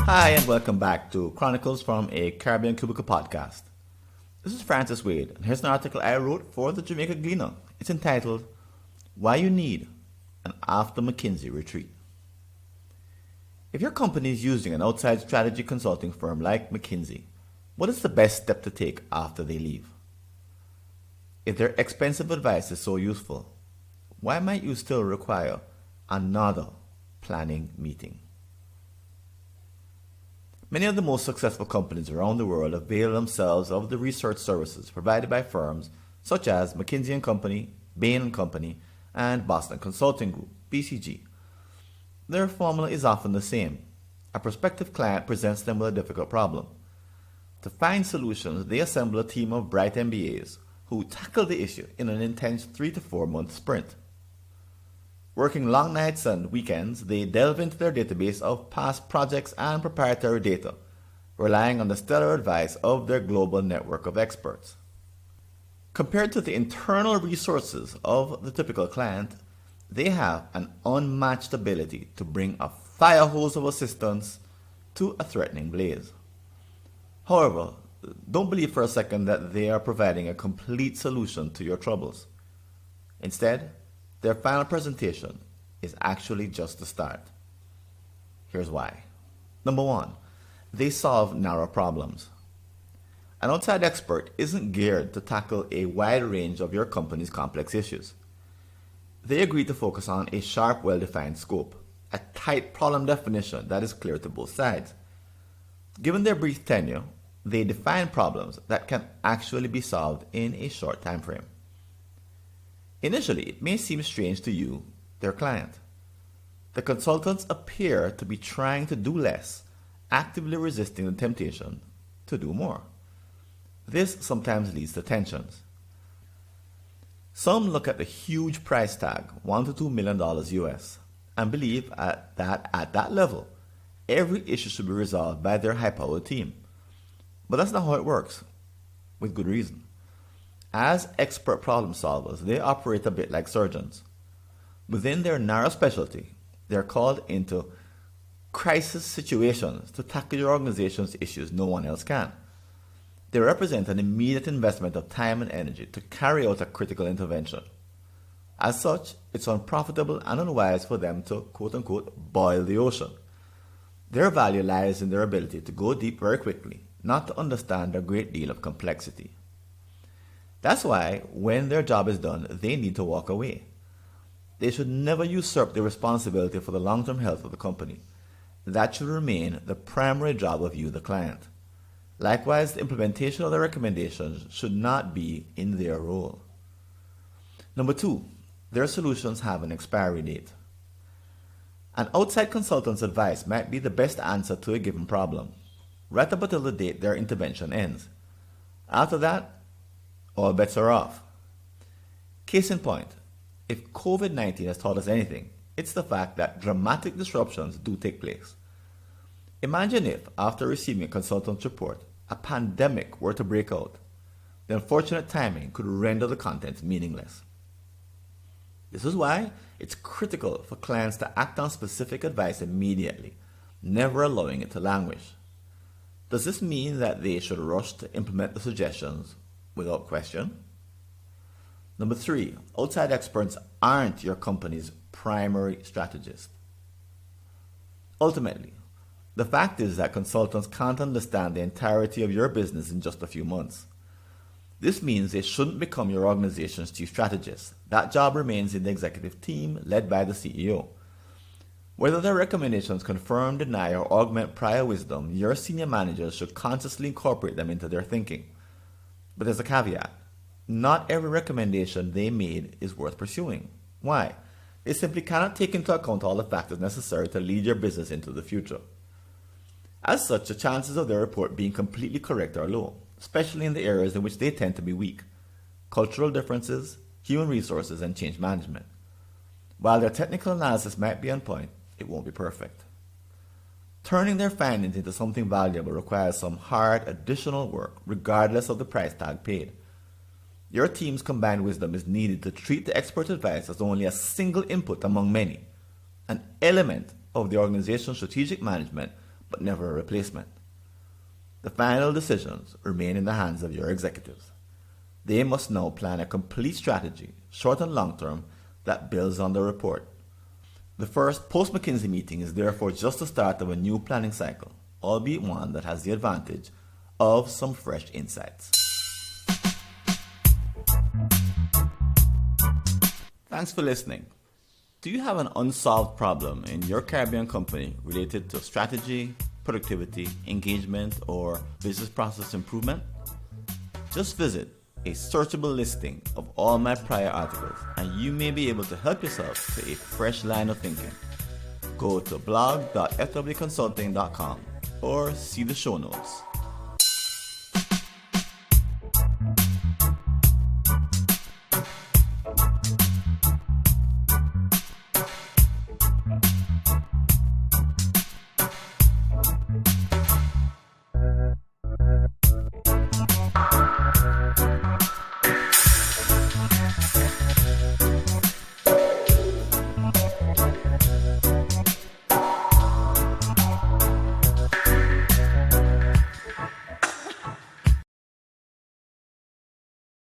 Hi, and welcome back to Chronicles from a Caribbean Cubicle podcast. This is Francis Wade, and here's an article I wrote for the Jamaica Gleaner. It's entitled, Why You Need an After-McKinsey Retreat. If your company is using an outside strategy consulting firm like McKinsey, what is the best step to take after they leave? If their expensive advice is so useful, why might you still require another planning meeting? Many of the most successful companies around the world avail themselves of the research services provided by firms such as McKinsey & Company, Bain & Company, and Boston Consulting Group, BCG. Their formula is often the same. A prospective client presents them with a difficult problem. To find solutions, they assemble a team of bright MBAs who tackle the issue in an intense 3 to 4 month sprint. Working long nights and weekends, they delve into their database of past projects and proprietary data, relying on the stellar advice of their global network of experts. Compared to the internal resources of the typical client, they have an unmatched ability to bring a fire hose of assistance to a threatening blaze. However, don't believe for a second that they are providing a complete solution to your troubles. Instead, their final presentation is actually just the start. Here's why. Number one, they solve narrow problems. An outside expert isn't geared to tackle a wide range of your company's complex issues. They agree to focus on a sharp, well-defined scope, a tight problem definition that is clear to both sides. Given their brief tenure, they define problems that can actually be solved in a short time frame. Initially, it may seem strange to you, their client. The consultants appear to be trying to do less, actively resisting the temptation to do more. This sometimes leads to tensions. Some look at the huge price tag, $1 to $2 million US, and believe at that level, every issue should be resolved by their high-powered team. But that's not how it works, with good reason. As expert problem solvers, they operate a bit like surgeons. Within their narrow specialty, they're called into crisis situations to tackle your organization's issues no one else can. They represent an immediate investment of time and energy to carry out a critical intervention. As such, it's unprofitable and unwise for them to, quote-unquote, boil the ocean. Their value lies in their ability to go deep very quickly, not to understand a great deal of complexity. That's why, when their job is done, they need to walk away. They should never usurp the responsibility for the long-term health of the company. That should remain the primary job of you, the client. Likewise, the implementation of the recommendations should not be in their role. Number two, their solutions have an expiry date. An outside consultant's advice might be the best answer to a given problem, right up until the date their intervention ends. After that, all bets are off. Case in point, if COVID-19 has taught us anything, it's the fact that dramatic disruptions do take place. Imagine if, after receiving a consultant's report, a pandemic were to break out. The unfortunate timing could render the content meaningless. This is why it's critical for clients to act on specific advice immediately, never allowing it to languish. Does this mean that they should rush to implement the suggestions without question? Number three, outside experts aren't your company's primary strategist. Ultimately, the fact is that consultants can't understand the entirety of your business in just a few months. This means they shouldn't become your organization's chief strategist. That job remains in the executive team led by the CEO. Whether their recommendations confirm, deny, or augment prior wisdom, your senior managers should consciously incorporate them into their thinking. But there's a caveat. Not every recommendation they made is worth pursuing. Why? They simply cannot take into account all the factors necessary to lead your business into the future. As such, the chances of their report being completely correct are low, especially in the areas in which they tend to be weak: cultural differences, human resources, and change management. While their technical analysis might be on point, it won't be perfect. Turning their findings into something valuable requires some hard additional work, regardless of the price tag paid. Your team's combined wisdom is needed to treat the expert advice as only a single input among many, an element of the organization's strategic management, but never a replacement. The final decisions remain in the hands of your executives. They must now plan a complete strategy, short and long term, that builds on the report. The first post-McKinsey meeting is therefore just the start of a new planning cycle, albeit one that has the advantage of some fresh insights. Thanks for listening. Do you have an unsolved problem in your Caribbean company related to strategy, productivity, engagement, or business process improvement? Just visit a searchable listing of all my prior articles and you may be able to help yourself to a fresh line of thinking. Go to blog.fwconsulting.com or see the show notes.